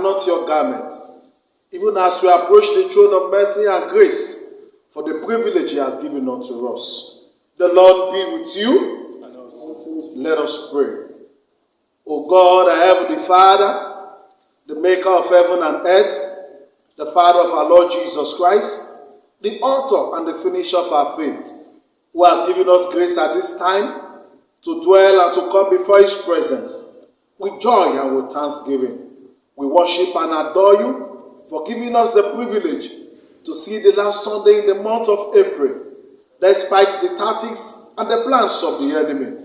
and not your garment, even as we approach the throne of mercy and grace for the privilege he has given unto us. The Lord be with you. And also. Let us pray. O God, our Heavenly Father, the maker of heaven and earth, the Father of our Lord Jesus Christ, the author and the finisher of our faith, who has given us grace at this time to dwell and to come before his presence with joy and with thanksgiving. We worship and adore you for giving us the privilege to see the last Sunday in the month of April, despite the tactics and the plans of the enemy.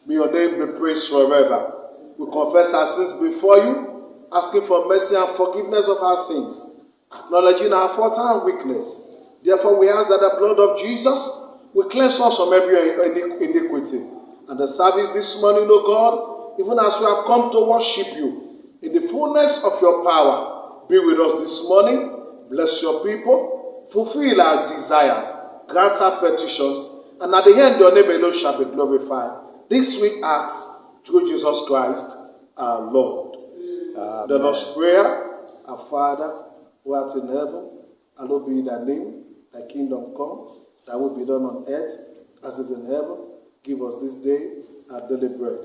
May your name be praised forever. We confess our sins before you, asking for mercy and forgiveness of our sins, acknowledging our fault and weakness. Therefore, we ask that the blood of Jesus will cleanse us from every iniquity. And the service this morning, O God, even as we have come to worship you, in the fullness of your power, be with us this morning. Bless your people, fulfill our desires, grant our petitions, and at the end your name alone shall be glorified. This we ask through Jesus Christ, our Lord. Amen. The Lord's Prayer. Our Father, who art in heaven, hallowed be thy name. Thy kingdom come, thy will be done on earth as it is in heaven. Give us this day our daily bread,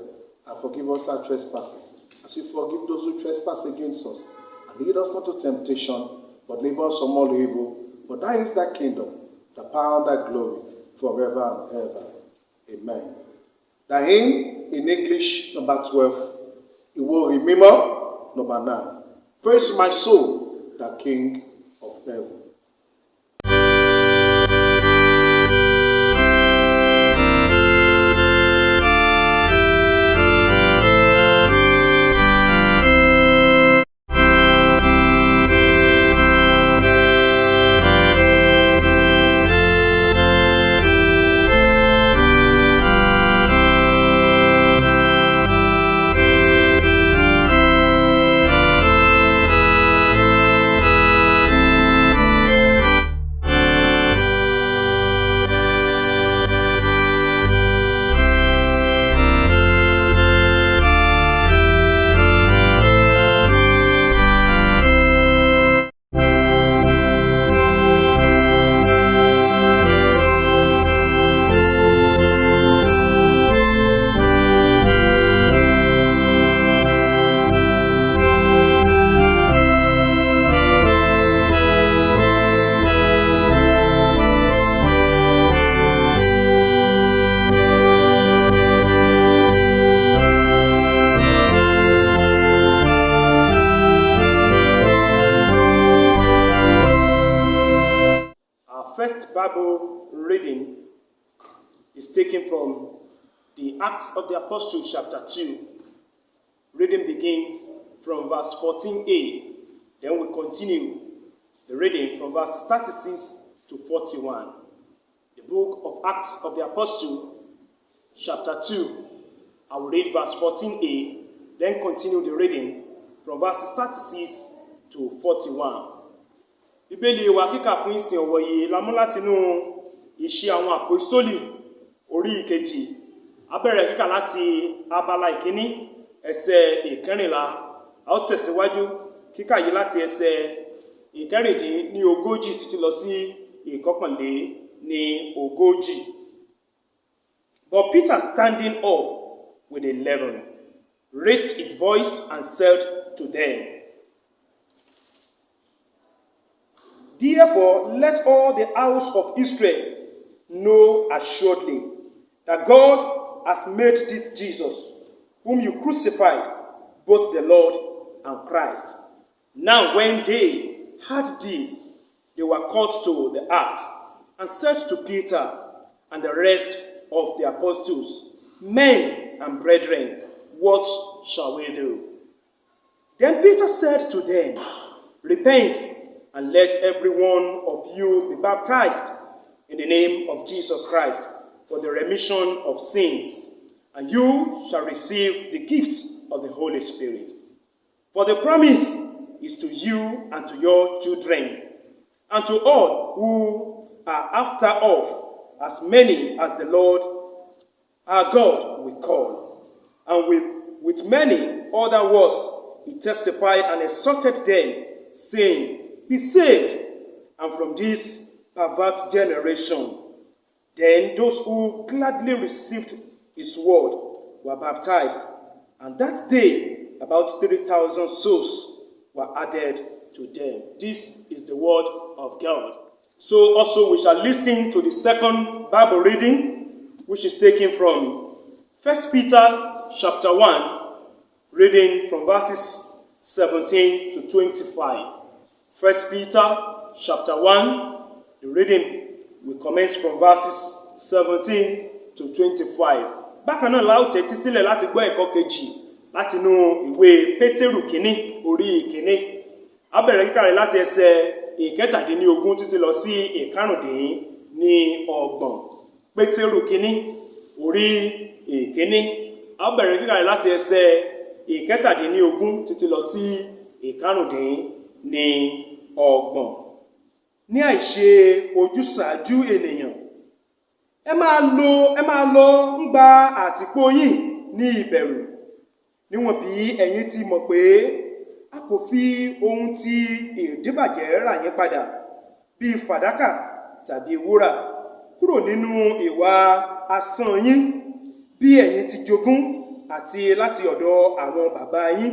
and forgive us our trespasses, as we forgive those who trespass against us. And lead us not to temptation, but deliver us from all evil. For thine is thy kingdom, the power and thy glory, forever and ever. Amen. The hymn in English, number 12. Iwo Remember, number 9. Praise my soul, the King of heaven. Bible reading is taken from the Acts of the Apostles chapter 2. Reading begins from verse 14a. Then we continue the reading from verse 36 to 41. The book of Acts of the Apostles chapter 2. I will read verse 14a, then continue the reading from verses 36 to 41. Bíbélì wa kíkà fún ìsìn ọ̀wọ̀ yìí la mú látinú Iṣẹ́ àwọn Àpọ́stólì orí ìkejì. A bẹ̀rẹ̀ kíkà láti abala ìkíní ẹsẹ̀ ìkẹrìnlá. A ó tẹ̀síwájú kíkà yìí láti ẹsẹ̀ ìkẹrìndínlógójì títí lọ sí ìkọkànléníogójì. But Peter, standing up with the 11, raised his voice and said to them, Therefore, let all the house of Israel know assuredly that God has made this Jesus, whom you crucified, both the Lord and Christ. Now, when they heard this, they were cut to the heart and said to Peter and the rest of the apostles, Men and brethren, what shall we do? Then Peter said to them, Repent, and let every one of you be baptized in the name of Jesus Christ for the remission of sins, and you shall receive the gift of the Holy Spirit. For the promise is to you and to your children, and to all who are after off, as many as the Lord our God will call. And with many other words he testified and exhorted them, saying, Be saved, and from this perverse generation. Then those who gladly received his word were baptized, and that day about 3,000 souls were added to them. This is the word of God. So also we shall listen to the second Bible reading, which is taken from 1 Peter chapter 1, reading from verses 17 to 25. 1 Peter chapter 1, the reading will commence from verses 17 to 25. Bákan náà la ó tẹ́tí sílẹ̀ láti gbọ́ ẹ̀kọ́ kejì láti inú ìwé Pétérù kínní orí ìkíní. A bẹ̀rẹ̀ kíkà rẹ̀ láti ẹsẹ̀ ìkẹtàdínlógún títí lọ sí ìkarùndínlọ́gbọ̀n. Pétérù kínní orí ìkíní. A bẹ̀rẹ̀ kíkà rẹ̀ láti ẹsẹ̀ ìkẹtàdínlógún títí lọ sí ìkarùndínlọ́gbọ̀n. Ní àìṣe ojúsàájú ènìyàn, ẹ máa lọ ń gba àtìpó yín ní ìbẹ̀rù, níwọ̀n bí ẹ̀yin ti mọ̀ pé a kò fi ohun tí ìdíbàjẹ́ rà yín padà bí fàdákà tàbí wúrà kúrò nínú ìwà asán yín bí ẹ̀yin ti jogún àti láti ọ̀dọ̀ àwọn bàbá yín,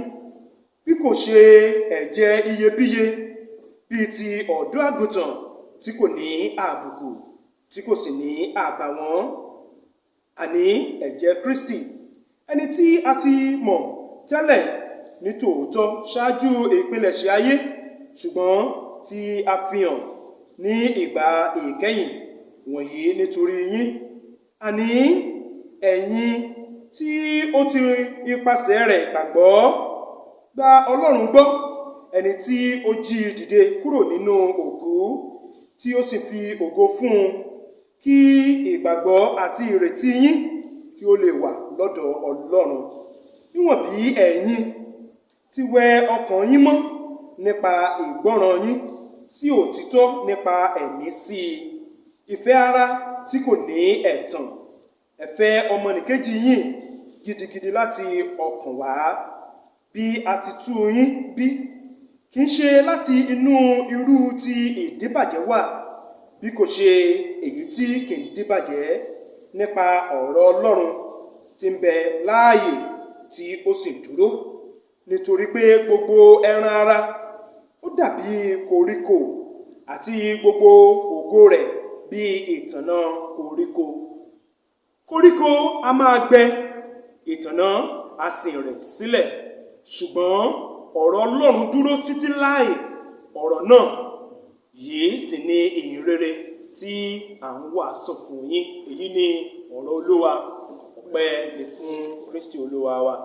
bí kò ṣe ẹ̀jẹ̀ iyebíye bíi ti ọ̀dọ́ àgùntàn tí kò ní àbùkù tí kò sì ní àbàwọ́n, àní ẹ̀jẹ̀ Kristi, ẹni tí a ti mọ̀ tẹ́lẹ̀ ní tòótọ́ ṣáájú ìpilẹ̀ṣẹ̀ ayé, ṣùgbọ́n tí a fi hàn ní ìgbà ìkẹyìn wọ̀nyí nítorí yín, àní ẹ̀yin tí ó ti ipasẹ̀ rẹ̀ gbàgbọ́ gba Ọlọ́run gbọ́, ẹni tí ó jí dìde kúrò nínú òkú tí ó sì fi ògo fún un, kí ìgbàgbọ́ àti ìrètí yín kí ó lè wà lọ́dọ̀ Ọlọ́run. Níwọ̀n bí ẹ̀yin ti wẹ ọkàn yín mọ́ nípa ìgbọ́ràn yín sí òtítọ́ nípa ẹ̀mí sí ìfẹ́ ara tí kò ní ẹ̀tàn, ẹ fẹ́ ọmọnìkejì yín gidigidi láti ọkàn wá bí a ti tú yín bí, kì í ṣe láti inú irú ti ìdíbàjẹ́ wá, bí kò ṣe èyí tí kì í díbàjẹ́ nípa ọ̀rọ̀ Ọlọ́run tí ń bẹ láàyè tí ó sì dúró. Nítorí pé gbogbo ẹran ara ó dàbí koríko, àti gbogbo ògo rẹ̀ bí ìtànná koríko. Koríko a máa gbẹ, ìtànná a sì rẹ̀ sílẹ̀, ṣùgbọ́n ọ̀rọ̀ Ọlọ́run dúró títí láì. Ọ̀rọ̀ náà yìí sì ni ìyìn rere tí à ń wàásù fún yín. Èyí ni ọ̀rọ̀ Olúwa. Ọpẹ́ ni fún Kristi Olúwa wa.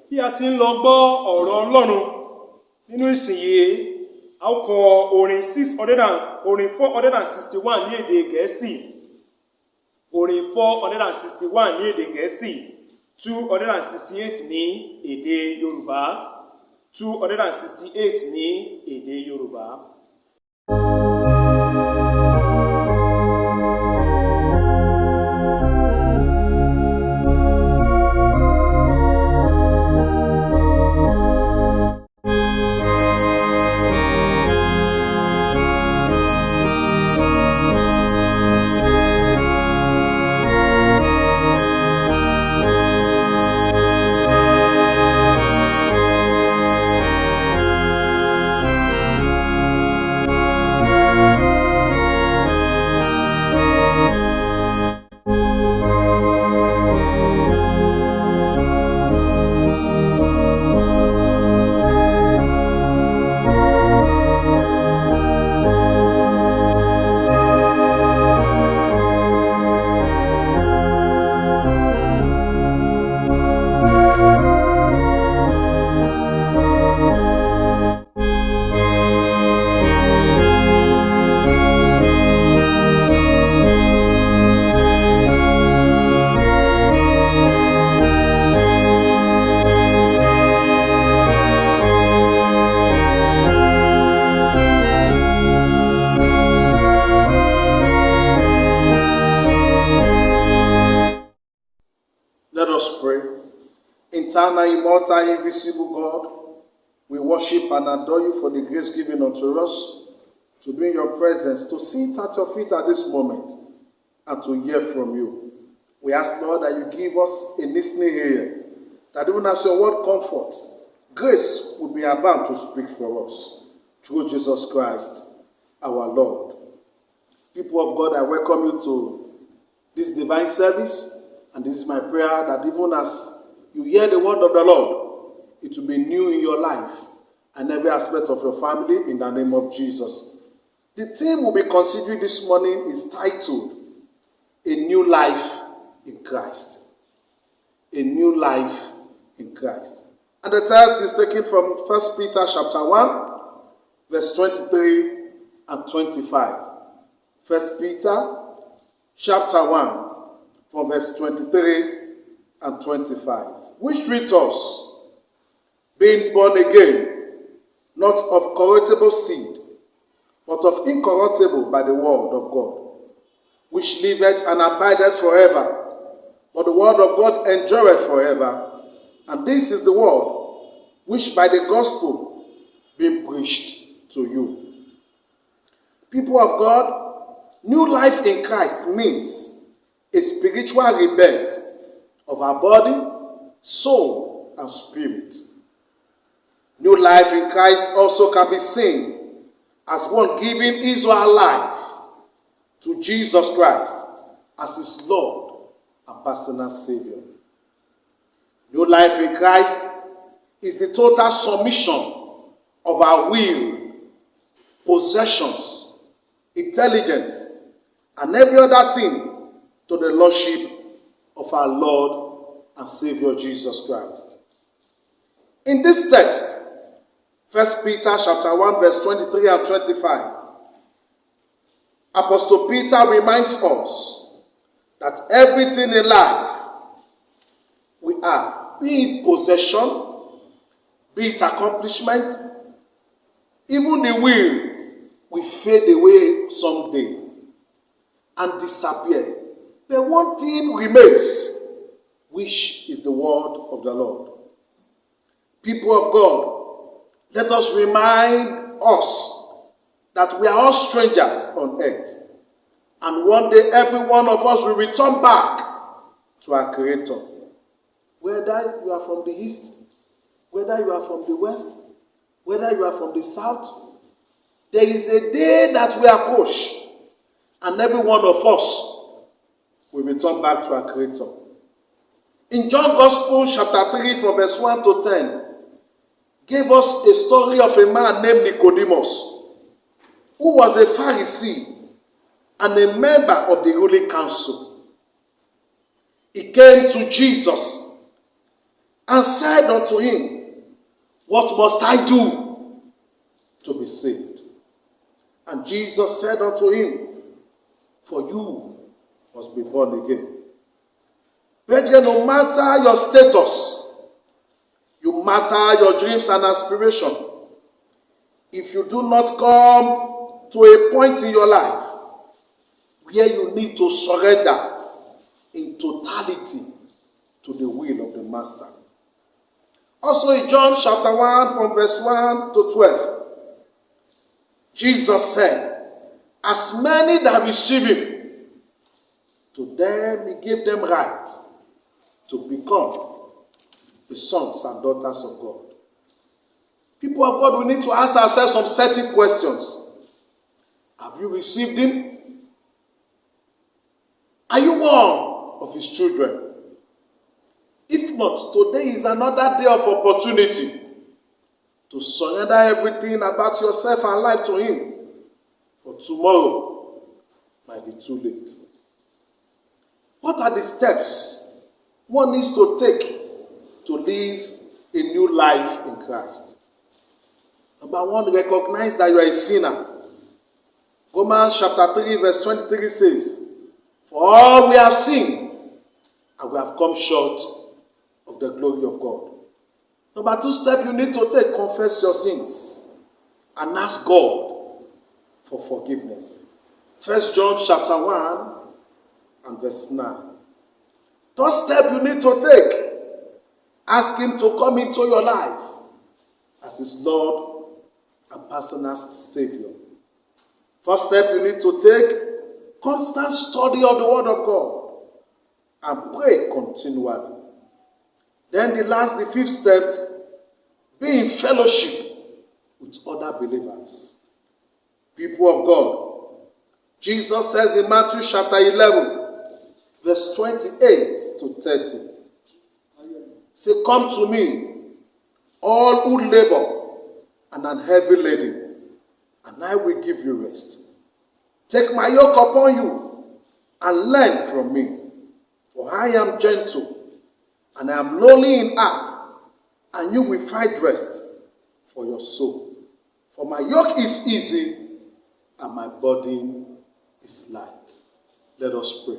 Bí a ti ń lọ gbọ́ ọ̀rọ̀ Ọlọ́run nínú ìsìn yìí, a ó kọ orin 461 ní èdè Gẹ̀ẹ́sì, orin 461 ní èdè Gẹ̀ẹ́sì, 268 ní èdè Yorùbá, 268 ní èdè Yorùbá. Let us pray. Eternal, immortal, invisible God, We worship and adore you for the grace given unto us to be in your presence, to sit at your feet at this moment, and to hear from you. We ask, Lord, that you give us a listening ear, that even as your word comfort, grace will be abound to speak for us. Through Jesus Christ, our Lord. People of God, I welcome you to this divine service, and this is my prayer that even as you hear the word of the Lord, it will be new in your life and every aspect of your family in the name of Jesus. The theme we'll be considering this morning is titled, A New Life in Christ. A New Life in Christ. And the text is taken from 1 Peter chapter 1, verse 23 and 25. 1 Peter chapter 1, from verse 23 and 25. Which reads us, being born again, not of corruptible seed, but of incorruptible by the word of God, which liveth and abideth forever. For the word of God endureth forever. And this is the word which by the gospel being preached to you. People of God, new life in Christ means a spiritual rebirth of our body, soul, and spirit. New life in Christ also can be seen as one giving his or her life to Jesus Christ as his Lord and personal Savior. New life in Christ is the total submission of our will, possessions, intelligence, and every other thing to the Lordship of our Lord and Savior Jesus Christ. In this text, 1 Peter chapter 1, verse 23 and 25, Apostle Peter reminds us that everything in life we have, be it possession, be it accomplishment, even the will fade away someday and disappear. But one thing remains, which is the word of the Lord. People of God, let us remind us that we are all strangers on earth. And one day every one of us will return back to our Creator. Whether you are from the east, whether you are from the west, whether you are from the south, there is a day that we approach, and every one of us will return back to our Creator. In John Gospel chapter 3 from verse 1 to 10, gave us a story of a man named Nicodemus, who was a Pharisee and a member of the ruling council. He came to Jesus and said unto him, what must I do to be saved? And Jesus said unto him, for you must be born again. Brethren, no matter your status, no matter your dreams and aspirations, if you do not come to a point in your life where you need to surrender in totality to the will of the Master. Also in John chapter 1 from verse 1 to 12, Jesus said, as many that receive him, to them he gave them right to become the sons and daughters of God. People of God, we need to ask ourselves some certain questions. Have you received him? Are you one of his children? If not, today is another day of opportunity to surrender everything about yourself and life to him. For tomorrow might be too late. What are the steps one needs to take to live a new life in Christ? Number one, recognize that you are a sinner. Romans chapter 3 verse 23 says, for all we have sinned and we have come short of the glory of God. Number two step you need to take, confess your sins and ask God for forgiveness. 1 John chapter 1 and verse 9. Third step you need to take, ask him to come into your life as as his Lord and personal Savior. First step you need to take, constant study of the Word of God and pray continually. Then the fifth step, be in fellowship with other believers. People of God, Jesus says in Matthew chapter 11, verse 28 to 30, say, come to me, all who labor and are heavy laden, and I will give you rest. Take my yoke upon you and learn from me, for I am gentle and I am lowly in heart, and you will find rest for your soul. For my yoke is easy and my burden is light. Let us pray.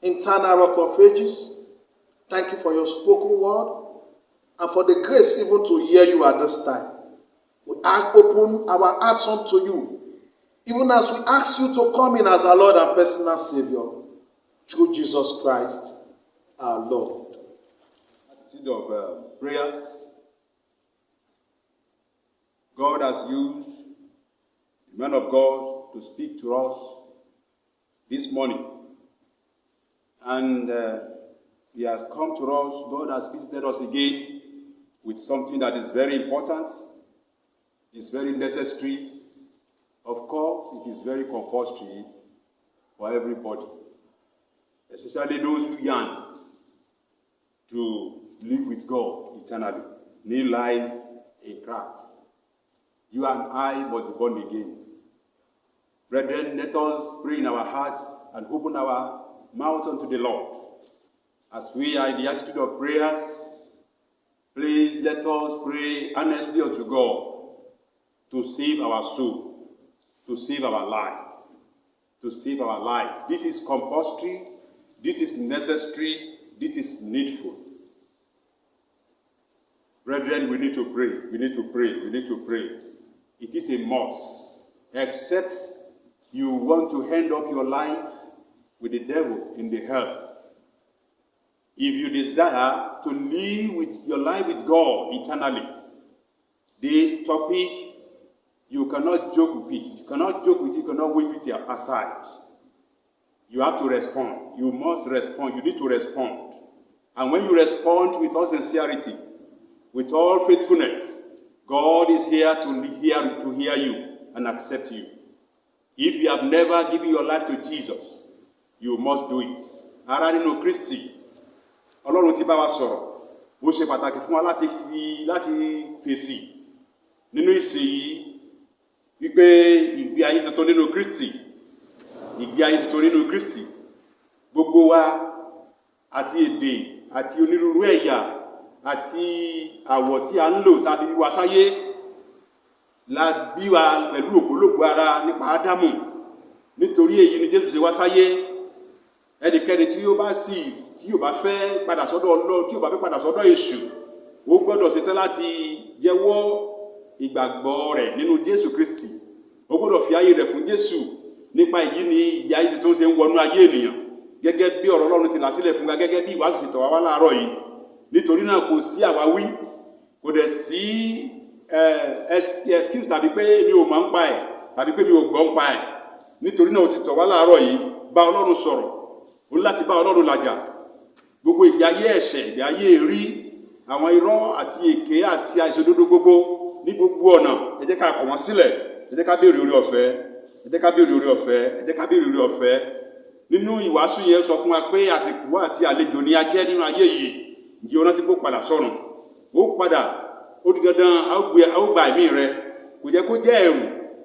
Eternal Rock of Ages, thank you for your spoken word and for the grace even to hear you at this time. We open our hearts unto you, even as we ask you to come in as our Lord and personal Savior, through Jesus Christ, our Lord. Attitude of prayers. God has used the man of God to speak to us this morning. And he has come to us. God has visited us again with something that is very important. It is very necessary. Of course, it is very compulsory for everybody, especially those who yearn to live with God eternally, new life in Christ. You and I must be born again. Brethren, let us pray in our hearts and open our mouth unto the Lord. As we are in the attitude of prayers, please let us pray earnestly unto God to save our soul, to save our life, to save our life. This is compulsory, this is necessary, this is needful. Brethren, we need to pray, we need to pray, we need to pray. It is a must, except you want to end up your life with the devil in the hell. If you desire to live with your life with God eternally, this topic, you cannot joke with it. You cannot joke with it, you cannot wave it aside. You have to respond. You must respond. You need to respond. And when you respond with all sincerity, with all faithfulness, God is here to hear you and accept you. If you have never given your life to Jesus, you must do it. Ara nínú Kristi, Ọlọ́run ti bá wa sọ̀rọ̀, ó ṣe pàtàkì fún wa láti fèsì nínú ìsìn yìí wípé ìgbé ayé tuntun nínú Kristi, ìgbé ayé tuntun nínú Kristi, gbogbo wa àti èdè àti onírúurú ẹ̀yà àti àwọ̀ tí a ń lò tàbí wá sáyé la bí wa pẹ̀lú ògbólógbò ara nípa Ádámù. Nítorí èyí ni Jésù ṣe wá sáyé. Ẹnikẹ́ni tí yóò bá fẹ́ padà sọ́dọ̀ Ọlọ́run, tí yóò bá fẹ́ padà sọ́dọ̀ Èṣù, ó gbọ́dọ̀ ṣetán láti jẹ́wọ́ ìgbàgbọ́ rẹ̀ nínú Jésù Kristi. Ó gbọ́dọ̀ fi ayé rẹ̀ fún Jésù. Nípa èyí ni ìgbé ayé tó ń ṣe ń wọnú ayé ènìyàn, gẹ́gẹ́ bí ọ̀rọ̀ Ọlọ́run ti là sílẹ̀ fún wa, gẹ́gẹ́ bí ìwàásù ṣe tọ̀ wá láàárọ̀ yìí. Nítorí náà kò sí àwáwí, kò dẹ̀ sí excuse tàbí pé mi ò mọ̀ ń pa ẹ̀, tàbí pé mi ò gbọ́ ń pa ẹ̀. Nítorí náà ó ti tọ̀ wá láàárọ̀ yìí, bá Ọlọ́run sọ̀rọ̀, ó láti bá Ọlọ́run làjà. Gbogbo ìgbé ayé ẹ̀ṣẹ̀, ìgbé ayé èrí, àwọn irọ́ àti èké àti àìṣòdodo gbogbo ní gbogbo ọ̀nà, ẹ jẹ́ ká kọ̀ wọ́n sílẹ̀, ẹ jẹ́ ká béèrè oore ọ̀fẹ́, ẹ jẹ́ ká béèrè oore ọ̀fẹ́, ẹ jẹ́ ká béèrè oore ọ̀fẹ́. Nínú ìwàásù yẹn sọ fún wa pé àtìkú àti àlejò ni a jẹ́ nínú ayé yìí. Ǹjẹ́ o rántí kó padà sọ́run? Ó padà, ó di dandan, a ó gba ẹ̀mí rẹ. Kò yẹ kó jẹ́ ẹ̀rù,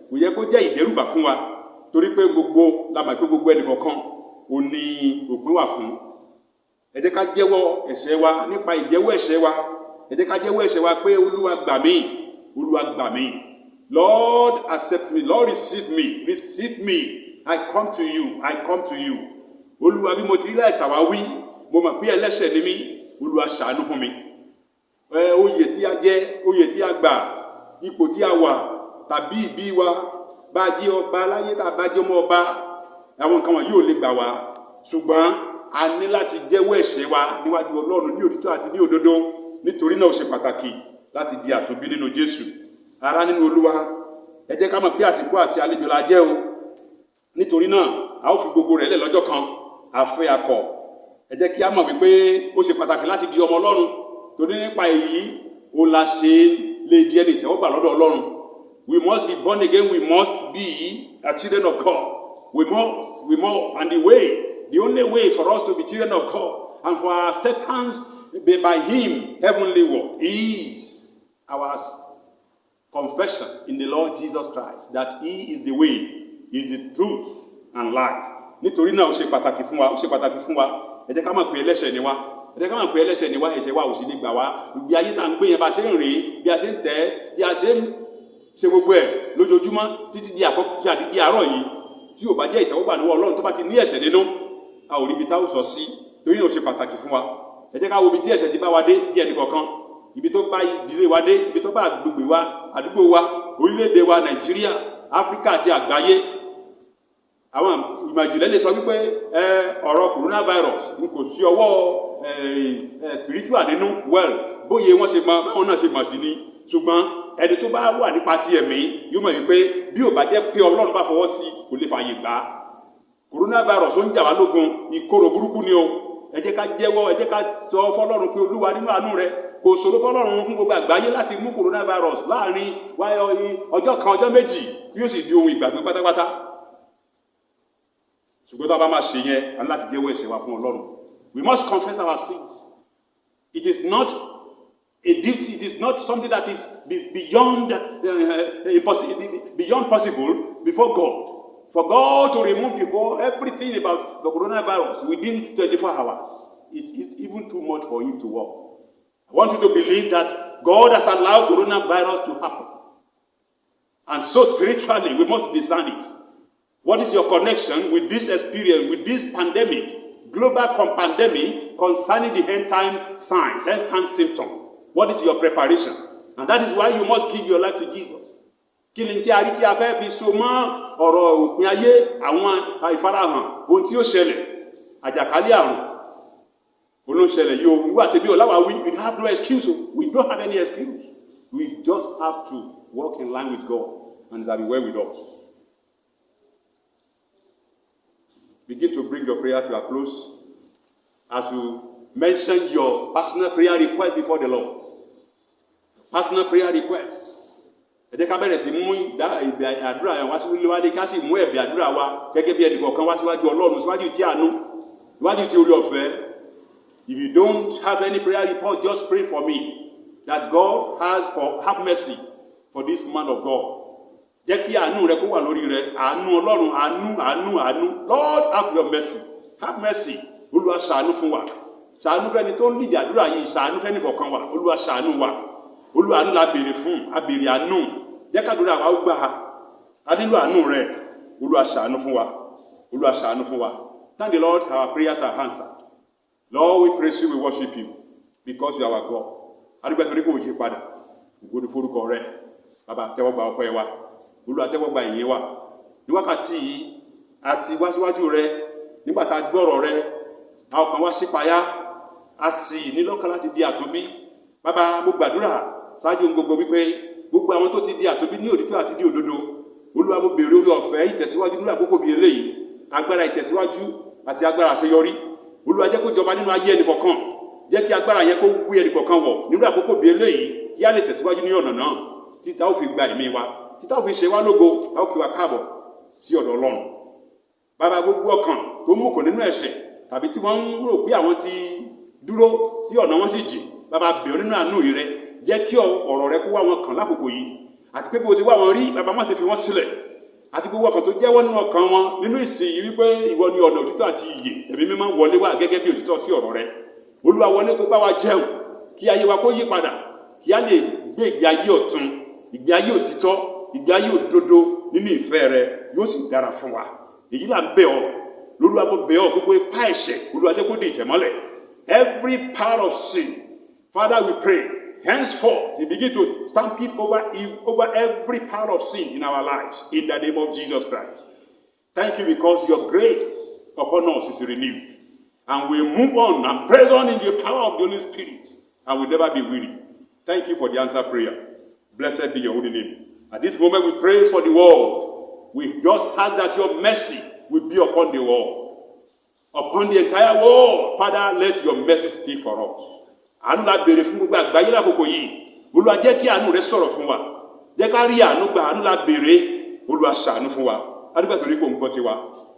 kò yẹ kó jẹ́ ìdẹ́rùbà fún wa, torí pé gbogbo la mọ̀ pé gbogbo ẹnìkọ̀ọ̀kan ò ní òpin wà fún. Ẹ jẹ́ ká jẹ́wọ́ ẹ̀ṣẹ̀ wa. Nípa ìjẹ́wọ́ ẹ̀ṣẹ̀ wa, ẹ jẹ́ ká jẹ́wọ́ ẹ̀ṣẹ̀ wa pé Olúwa gbà mí, Olúwa gbà mí. Lord, accept me. Lord, receive me. Receive me. I come to you. I come to you. Olúwa, bí mo ti rí láìsà wá wí, mo mọ̀ pé ẹlẹ́ṣẹ̀ ni mí. Olúwa ṣàánú fún mi. Oyè tí a jẹ́, oyè tí a gbà, ipò tí a wà, tàbí ìbí wa, bá jẹ́ ọba láyé tàbí bá jẹ́ ọmọ ọba, àwọn nǹkan wọ̀nyí ò lè gbà wá. Ṣùgbọ́n a ní láti jẹ́wọ́ ẹ̀ṣẹ̀ wa níwájú Ọlọ́run ní òtítọ́ àti ní òdodo. Nítorí náà ó ṣe pàtàkì láti di àtúnbí nínú Jésù. Ará nínú Olúwa, ẹ jẹ́ ká mọ̀ pé àtìpó àti àlejò la jẹ́ o. Nítorí náà, a ó fi gbogbo rẹ̀ lẹ̀ lọ́jọ́ kan, àfẹ́ akọ̀. Ẹ jẹ́ kí a mọ̀ wípé ó ṣe pàtàkì láti di ọmọ Ọlọ́run, torí nípa èyí ó la ṣe lè di ẹni ìtẹ́wọ́gbà lọ́dọ̀ Ọlọ́run. We must be born again, we must be a children of God. We must, and the only way for us to be children of God and for our acceptance by Him, heavenly word, is our confession in the Lord Jesus Christ that He is the way, He is the truth and life. Nítorí náà ó ṣe pàtàkì fún wa, ẹ jẹ́ ká mọ̀ pé ẹlẹ́ṣẹ̀ ni wá, ẹ̀ṣẹ̀ wa ò sì ní gbà wá. Ìgbé ayé tá ń gbé yẹn bá ṣe ń rìn, bí a ṣe ń tẹ̀, bí a ṣe ń ṣe gbogbo ẹ̀ lójoojúmọ́ títí di àárọ̀ yìí, tí ò bá jẹ́ ìtẹ́wọ́gbà lọ́wọ́ Ọlọ́run tó bá ti ní ẹ̀ṣẹ̀ nínú, a ò rí ibi tá ó sọ sí. Torí náà ó ṣe pàtàkì fún wa. Ẹ jẹ́ ká wo ibi tí ẹ̀ṣẹ̀ ti bá wa dé bí ẹnì kọ̀ọ̀kan, ibi tó bá ìdílé wa dé, ibi tó bá agbègbè wa, àdúgbò wa, orílẹ̀-èdè wa Nàìjíríà, Áfíríkà àti àgbáyé. Àwọn ìmọ̀ ìjìnlẹ̀ lè sọ wípé ọ̀rọ̀ coronavirus n kò sí ọwọ́ spiritual nínú, well, bóyá wọ́n ṣe mọ̀, báwọn náà ṣe mọ̀ sí ni. Ṣùgbọ́n ẹni tó bá wà nípa ti ẹ̀mí yóò mọ̀ wípé bí ò bá jẹ́ pé Ọlọ́run bá fọwọ́ sí, kò lè fààyè gbà á. Coronavirus ó ń jà wá lógun, ìkorò burúkú ni o. Ẹ jẹ́ ká jẹ́wọ́, ẹ jẹ́ ká sọ fọ́lọ́run pé Olúwa nínú àánú rẹ̀, kò ṣòro fọ́lọ́run fún gbogbo àgbáyé láti mú coronavirus láàrin ọjọ́ kan ọjọ́ méjì kí ó sì di ohun ìgbàgbé pátápátá. Ṣùgbọ́n tó bá máa ṣe yẹn, a ní láti jẹ́wọ́ ẹ̀ṣẹ̀ wa fún Ọlọ́run. We must confess our sins. It is not a duty, it is not something that is beyond possible before God. For God to remove everything about the coronavirus within 24 hours, it's even too much for Him to work. I want you to believe that God has allowed coronavirus to happen. And so spiritually, we must discern it. What is your connection with this experience, with this pandemic, global pandemic, concerning the end time signs, end time symptoms? What is your preparation? And that is why you must give your life to Jesus. Kí ni tí a rí tí a fẹ́ fi so mọ́ ọ̀rọ̀ òpin ayé, àwọn ìfarahàn, ohun tí ó ṣẹlẹ̀, àjàkálẹ̀ àrùn, olóṣẹlẹ̀ yóò, ìwà tẹ̀bí ọ̀láwà we have no excuse. We don't have any excuse. We just have to walk in line with God, and it will be well with us. Begin to bring your prayer to a close as you mention your personal prayer request before the Lord. Personal prayer requests. Ẹ jẹ́ ká bẹ̀rẹ̀ sí mú ẹ̀bẹ̀ àdúrà yẹn wá sí wíwáde ká sì mú ẹ̀bẹ̀ àdúrà wa gẹ́gẹ́ bí ẹnìkọ̀ọ̀kan wá síwájú Ọlọ́run, síwájú tí àánú, síwájú tí orí ọ̀fẹ́. If you don't have any prayer report, just pray for me that God have mercy for this man of God. Jẹ́ kí àánú rẹ kó wà lórí rẹ, àánú Ọlọ́run, àánú. Lord, have your mercy. Have mercy. Olúwa ṣàánú fún wa. Ṣàánú fẹ́ni tó ń lìdí àdúrà yìí, ṣàánú fẹ́ni kọ̀ọ̀kan wa. Olúwa ṣàánú wa. Olúwa àánú la béèrè fún, a béèrè àánú. Jẹ́ ká àdúrà wa ó gbà á. A nílò àánú rẹ. Olúwa ṣàánú fún wa. Olúwa ṣàánú fún wa. Thank the Lord, our prayers are answered. Lord, we praise you, we worship you because you are our God. Adúgbò torí kò yí padà. Ògo ni forúkọ rẹ. Bàbá tẹ́wọ́ gba ọpẹ́ wa. Olúwa tẹ́wọ́ gba ìyìn wa. Ní wákàtí yìí àti wá síwájú rẹ, nígbà tá a gbọ́rọ̀ rẹ, a ọkàn wa ṣípayá, a sì ní lọ́kàn láti di àtúnbí. Bàbá, mo gbàdúrà ṣáájú gbogbo wípé gbogbo àwọn tó ti di àtúnbí ní òtítọ́ àti ní òdodo, Olúwa mo béèrè orí ọ̀fẹ́ ìtẹ̀síwájú nínú àkókò bíi eléyìí, agbára ìtẹ̀síwájú àti agbára àṣeyọrí. Olúwa jẹ́ kó jọba nínú ayé ẹnìkọ̀ọ̀kan, jẹ́ kí agbára yẹn kó wí ẹnìkọ̀ọ̀kan wọ̀ nínú àkókò bíi eléyìí, kí á lè tẹ̀síwájú ní ọ̀nà náà títà ó fi gba ẹ̀mí wa, títà ó fi ṣe wá lógo, a ó kí wa káàbọ̀ sí ọ̀dọ̀ Ọlọ́run. Bàbá, gbogbo ọkàn tó mú kò nínú ẹ̀ṣẹ̀ tàbí tí wọ́n ń rò pé àwọn ti dúró tí ọ̀nà wọn sì jìn, bàbá bẹ̀ ọ́ nínú àánú rẹ, jẹ́ kí ọ̀rọ̀ rẹ kó wá wọn kàn lákòókò yìí, àti pé bí o ti wá wọn rí, bàbá má ṣe fi wọ́n sílẹ̀, àti gbogbo ọkàn tó jẹ́wọ́ nínú ọkàn wọn nínú ìsìn yìí wípé ìwọ ni ọ̀nà òtítọ́ àti ìyè, ẹ̀mí mímọ́ wọlé wá gẹ́gẹ́ bí òtítọ́ sí ọ̀rọ̀ rẹ. Olúwa wọlé kó bá wa jẹun, kí ayé wa kó yí padà, kí a lè gbé ìgbé ayé ọ̀tun, ìgbé ayé òtítọ́, ìgbé ayé òdodo nínú ìfẹ́ rẹ, yóò sì dára fún wa. Èyí là ń bẹ̀ ọ́, lórúwa mo bẹ̀ ọ́, gbogbo ipá ẹ̀ṣẹ̀, Olúwa jẹ́ kó di ìtẹ̀mọ́lẹ̀. Every power of sin, Father, we pray, henceforth, you begin to stampede over every power of sin in our lives, in the name of Jesus Christ. Thank you because your grace upon us is renewed. And we move on and press on in the power of the Holy Spirit, and we'll never be weary. Thank you for the answer prayer. Blessed be your holy name. At this moment, we pray for the world. We just ask that your mercy will be upon the world, upon the entire world. Father, let your mercy speak for us. Àánú la béèrè fún gbogbo àgbáyé lákòókò yìí. Olúwa jẹ́ kí àánú rẹ sọ̀rọ̀ fún wa. Jẹ́ ká rí àánú gbà. Àánú la béèrè. Olúwa ṣàánú fún wa. Adúgbò torí pé òun gbọ́ tiwa.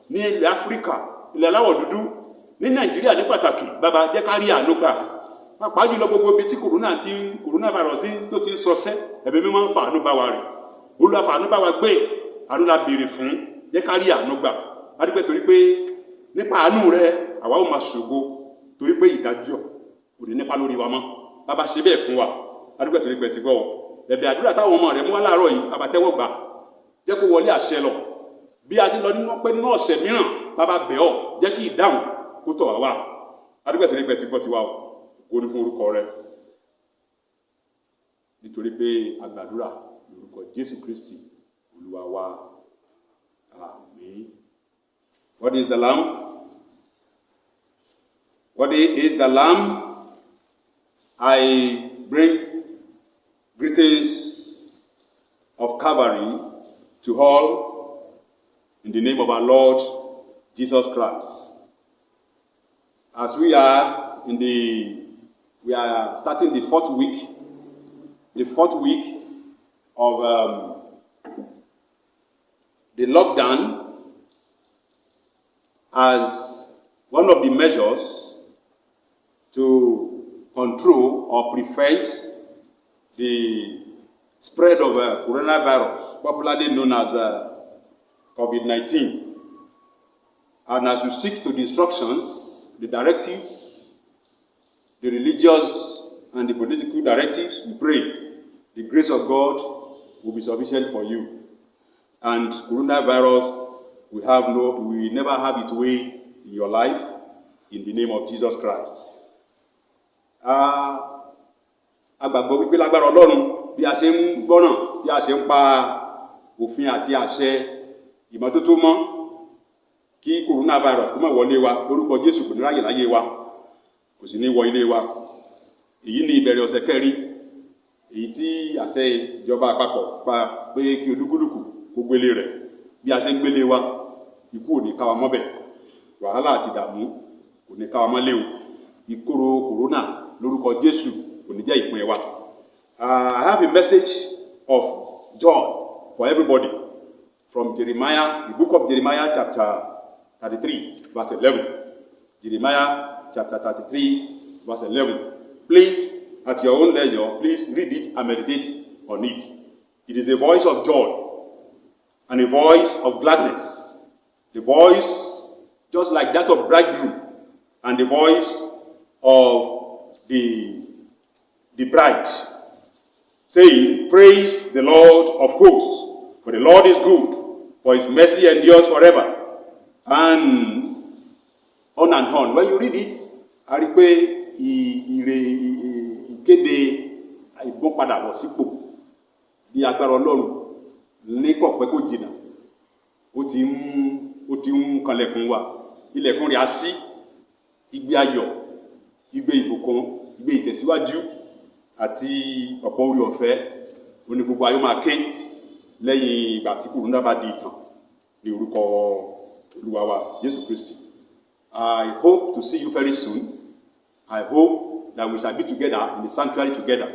Ní ilẹ̀ Áfíríkà, ilẹ̀ aláwọ̀ dúdú, ní Nàìjíríà ní pàtàkì, bàbá jẹ́ ká rí àánú gbà. Pàápàá jùlọ gbogbo ibi tí coronavirus tó ti ń sọsẹ́, ẹ̀mí mímọ́ ń fa àánú bá wa rìn. Olúwa fa àánú bá wa gbé. Àánú la béèrè fún. Jẹ́ ká rí àánú gbà. Adúgbò torí pé nípa àánú rẹ àwa ó máa ṣògo torí pé ìdájọ́ kò ní nípa lórí wa mọ́. Bàbá ṣe bẹ́ẹ̀ fún wa. Adúgbò torí pé ti gbọ́ ọ. Ẹ̀bẹ̀ àdúrà táwọn ọmọ rẹ̀ mú wá láàárọ̀ yìí, bàbá tẹ́wọ́ gbà. Jẹ́ kó wọlé àṣẹ lọ. Bí a ti lọ nínú ọ̀sẹ̀ mìíràn, bàbá bẹ̀ ọ́, jẹ́ kí ìdáhùn kó tọ̀ wá wá. Adúgbò torí pé ti gbọ́ tiwa o. Kó ní fún orúkọ rẹ. Nítorí pé àgbàdúrà lórúkọ Jésù Kristi Olúwa wa. Àmín. What is the Lamb? What is the Lamb? I bring greetings of Calvary to all in the name of our Lord Jesus Christ. As we are starting the fourth week of the lockdown as one of the measures to control or prevent the spread of coronavirus, popularly known as COVID-19. And as we seek to the instructions, the directives, the religious and the political directives, we pray the grace of God will be sufficient for you. And coronavirus will never have its way in your life, in the name of Jesus Christ. Agbàgbọ́ wípé lágbára Ọlọ́run bí a ṣe ń gbọ́ràn tí a ṣe ń pa òfin àti àṣẹ ìmọ́tótó mọ́ kí coronavirus tó má wọlé wa lórúkọ Jésù kò ní ráyè láyé wa kò sì ní wọ ilé wa. Èyí ni ìbẹ̀rẹ̀ ọ̀sẹ̀ kẹrin èyí tí àṣẹ ìjọba àpapọ̀ pa pé kí olúkúlùkù kó gbélé rẹ̀ bí a ṣe ń gbélé wa ikú ò ní ká wa mọ́bẹ̀ wàhálà àti ìdààmú kò ní ká wa mọ́lé o ìkorò corona lórúkọ Jésù kò ní jẹ́ ìpín wa. I have a message of joy for everybody from Jeremiah, the book of Jeremiah chapter 33 verse 11. Jeremiah chapter 33 verse 11. Please, at your own leisure, please read it and meditate on it. It is a voice of joy and a voice of gladness. The voice just like that of bridegroom and the voice of the bride, saying, praise the Lord of hosts, for the Lord is good, for his mercy endures forever. And on. When you read it, a rí pé ìkéde ìgbọ́npadàbọ̀ sípò ní agbára Ọlọ́run ní kọ̀pẹ́ kó jìnnà ó ti ń kanlẹ̀kùn wa. Ilẹ̀kùn rẹ̀ á ṣí, igbe ayọ̀, igbe ìbùkún, igbe ìtẹ̀síwájú àti ọ̀pọ̀ orí ọ̀fẹ́ oní gbogbo ayọ̀ máa ké lẹ́yìn ìgbà tí kòrónà bá di ìtàn ní orúkọ Olúwa wa Jésù Kristi. I hope to see you very soon. I hope that we shall be together in the sanctuary together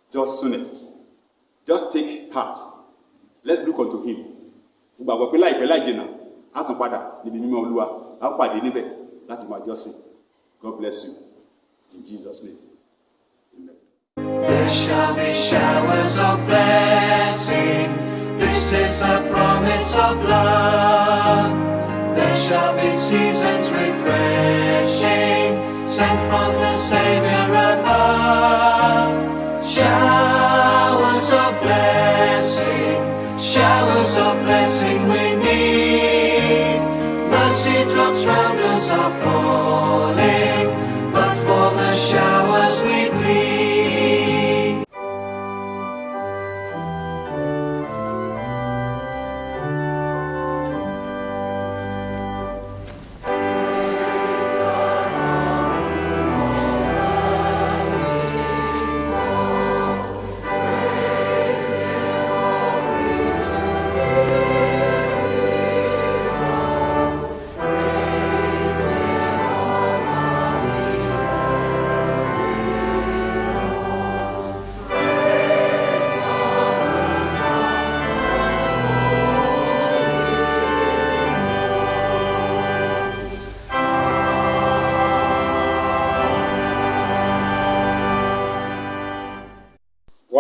just soonest. Just take heart. Let's look unto him. Gbogbo àgbọ̀ pé láìpẹ́ láì jìnnà á tún padà níbi mímọ́ Olúwa á pàdé níbẹ̀ láti máa jọ́sìn. God bless you. In Jesus' name. Amen. There shall be showers of blessing. This is the promise of love. There shall be seasons refreshing, sent from the Savior above. Showers of blessing, showers of blessing we need. Mercy drops round us are falling, but for the showers we plead.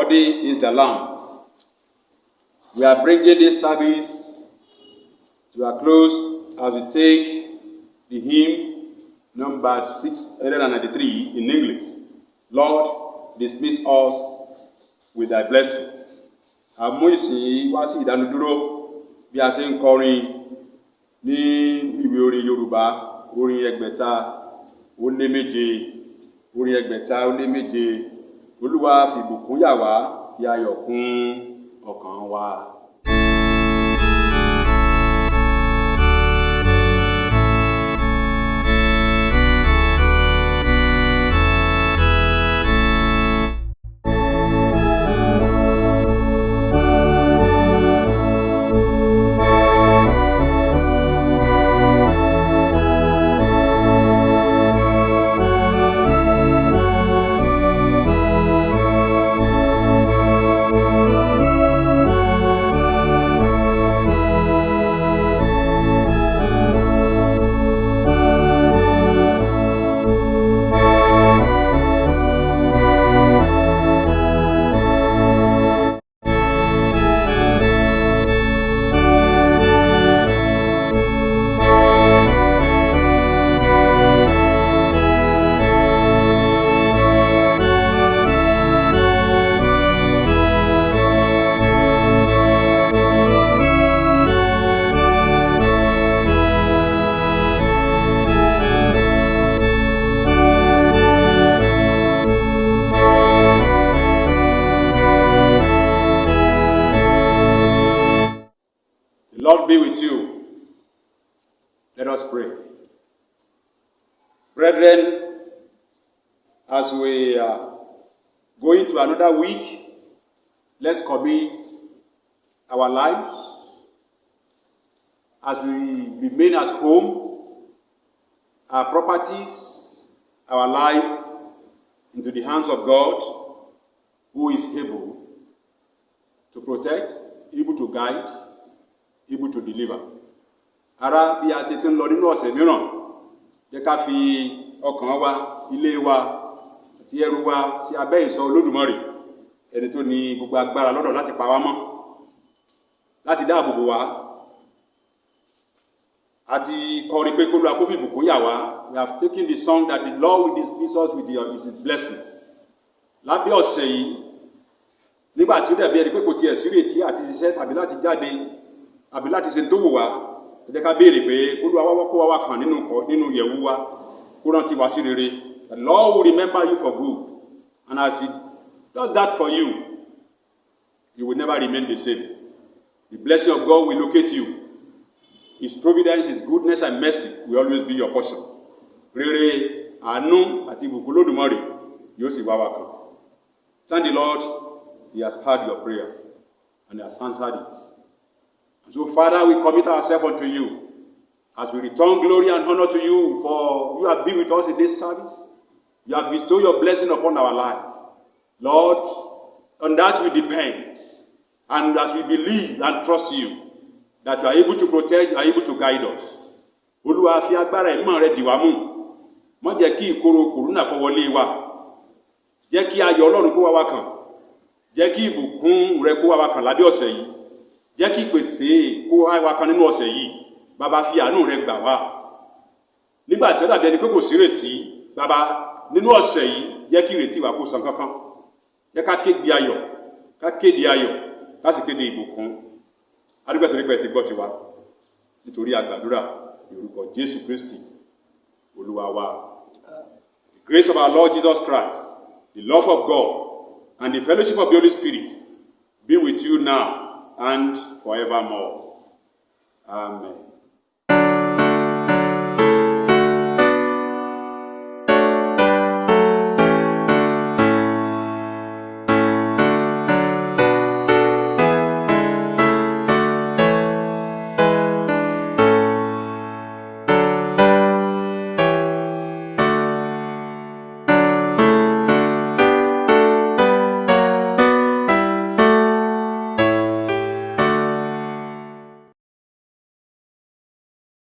body is the Lamb. We are bringing this service to a close as we take the hymn number 693 in English. Lord, dismiss us with thy blessing. Àmú ìsìn wá sí ìdánudúró bí a ṣe ń kọrin ní ìwé orin Yorùbá, orin ẹgbẹ̀ta ó lé méje, Olúwa fi ìbùkún yà wá, fi ayọ̀ kún ọkàn wa. Lord be with you. Let us pray. Brethren, as we go into another week, let's commit our lives as we remain at home, our properties, our life into the hands of God, who is able to protect, able to guide, able to deliver. Ara bí a ti tún lọ nínú ọ̀sẹ̀ mìíràn, jẹ́ ká fi ọkàn wa, ilé wa, àti ẹrù wa sí abẹ́ ìṣọ́ Olódùmarè, ẹni tó ní gbogbo agbára lọ́dọ̀ láti pa wá mọ́, láti dáàbò bò wá. Àti kọrin pé kó Olúwa kó fi ìbùkún yà wá. We have taken the song that the Lord will dismiss us with his blessing. Lábẹ́ ọ̀sẹ̀ yìí, nígbà tí ó dàbí ẹni pé kò tiẹ̀ sí ìrètí àti ṣiṣẹ́ tàbí láti jáde àbí láti ṣe tó wù wá, ẹ jẹ́ ká béèrè pé Olúwa wá kó wa kàn nínú ìyẹ̀wù wa, kó rántí wa sí rere. The Lord will remember you for good, and as he does that for you, you will never remain the same. The blessing of God will locate you. His providence, his goodness and mercy will always be your portion. Rere, àánú àti ìbùkún Olódùmarè yóò sì wá wa kàn. Thank the Lord, he has heard your prayer and he has answered it. And so, Father, we commit ourselves unto you as we return glory and honor to you, for you have been with us in this service. You have bestowed your blessing upon our life. Lord, on that we depend. And as we believe and trust you, that you are able to protect, you are able to guide us. Olúwa fi agbára ìmọ̀ rẹ dì wá mú. Má jẹ́ kí ìkorò kòrónà kó wọlé wa. Jẹ́ kí ayọ̀ Ọlọ́run kó wá wa kàn. Jẹ́ kí ìbùkún rẹ kó wá wa kàn lábẹ́ ọ̀sẹ̀ yìí. Jẹ́ kí ìpèsè kó wá wa kàn nínú ọ̀sẹ̀ yìí. Bàbá, fi àánú rẹ gbà wá. Nígbà tí ó dàbí ẹni pé kò sí ìrètí, Bàbá, nínú ọ̀sẹ̀ yìí, jẹ́ kí ìrètí wa kó sàn kankan. Jẹ́ ká kéde ayọ̀, ká sì kéde ìbùkún. Adúgbò torí pé ẹ ti gbọ́ tiwa, nítorí àgbàdúrà ní orúkọ Jésù Kristi, Olúwa wa. The grace of our Lord Jesus Christ, the love of God, and the fellowship of the Holy Spirit be with you now and forevermore. Amen.